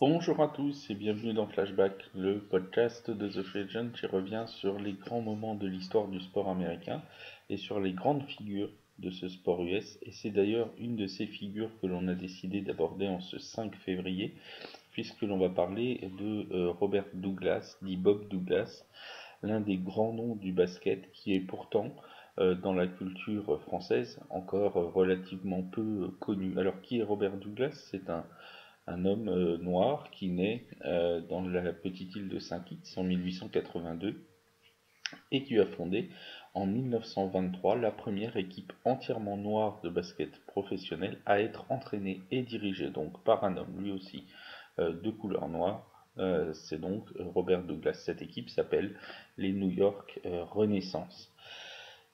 Bonjour à tous et bienvenue dans Flashback, le podcast de The Free Agent qui revient sur les grands moments de l'histoire du sport américain et sur les grandes figures de ce sport US. Et c'est d'ailleurs une de ces figures que l'on a décidé d'aborder en ce 5 février, puisque l'on va parler de Robert Douglas, dit Bob Douglas, l'un des grands noms du basket qui est pourtant dans la culture française encore relativement peu connu. Alors qui est Robert Douglas? C'est un homme noir qui naît dans la petite île de Saint-Kitts en 1882 et qui a fondé en 1923 la première équipe entièrement noire de basket professionnel à être entraînée et dirigée donc par un homme lui aussi de couleur noire. C'est donc Robert Douglas. Cette équipe s'appelle les New York Renaissance.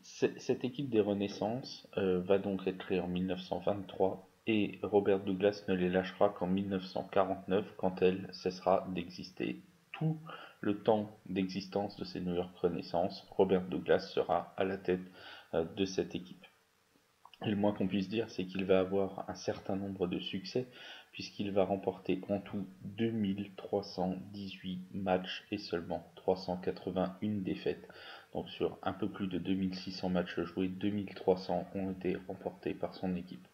Cette équipe des Renaissances va donc être créée en 1923 et Robert Douglas ne les lâchera qu'en 1949 quand elle cessera d'exister. Tout le temps d'existence de ces New York Renaissance, Robert Douglas sera à la tête de cette équipe. Et le moins qu'on puisse dire, c'est qu'il va avoir un certain nombre de succès, puisqu'il va remporter en tout 2318 matchs et seulement 381 défaites. Donc sur un peu plus de 2600 matchs joués, 2300 ont été remportés par son équipe.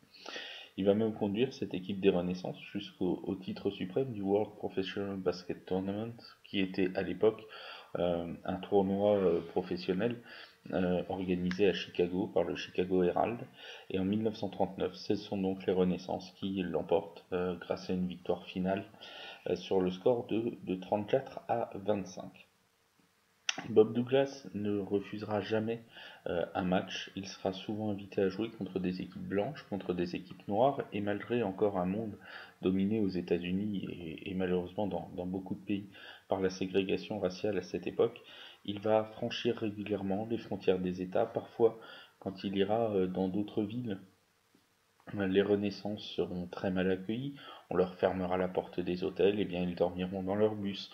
Il va même conduire cette équipe des Renaissances jusqu'au titre suprême du World Professional Basket Tournament, qui était à l'époque un tournoi professionnel organisé à Chicago par le Chicago Herald. Et en 1939, ce sont donc les Renaissances qui l'emportent grâce à une victoire finale sur le score de 34 à 25. Bob Douglas ne refusera jamais un match, il sera souvent invité à jouer contre des équipes blanches, contre des équipes noires, et malgré encore un monde dominé aux États-Unis et malheureusement dans beaucoup de pays par la ségrégation raciale à cette époque, il va franchir régulièrement les frontières des États. Parfois, quand il ira dans d'autres villes, les Renaissances seront très mal accueillis, on leur fermera la porte des hôtels, et bien ils dormiront dans leur bus.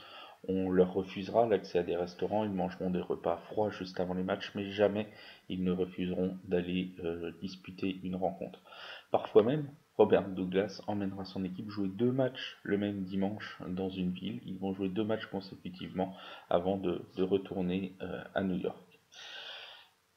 On leur refusera l'accès à des restaurants, ils mangeront des repas froids juste avant les matchs, mais jamais ils ne refuseront d'aller disputer une rencontre. Parfois même, Robert Douglas emmènera son équipe jouer 2 matchs le même dimanche dans une ville. Ils vont jouer 2 matchs consécutivement avant de retourner à New York.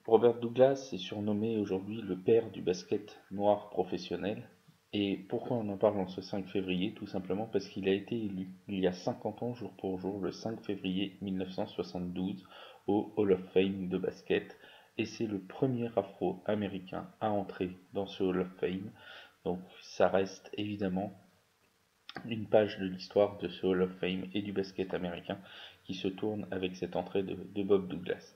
Robert Douglas est surnommé aujourd'hui le père du basket noir professionnel. Et pourquoi on en parle en ce 5 février? Tout simplement parce qu'il a été élu il y a 50 ans jour pour jour, le 5 février 1972, au Hall of Fame de basket. Et c'est le premier afro-américain à entrer dans ce Hall of Fame. Donc ça reste évidemment une page de l'histoire de ce Hall of Fame et du basket américain qui se tourne avec cette entrée de Bob Douglas.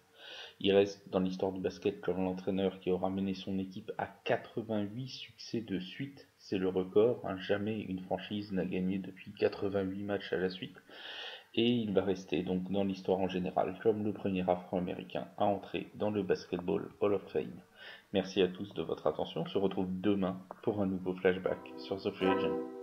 Il reste dans l'histoire du basket comme l'entraîneur qui aura mené son équipe à 88 succès de suite. C'est le record, hein. Jamais une franchise n'a gagné depuis 88 matchs à la suite. Et il va rester donc dans l'histoire en général comme le premier afro-américain à entrer dans le Basketball Hall of Fame. Merci à tous de votre attention. On se retrouve demain pour un nouveau flashback sur The Free Agent.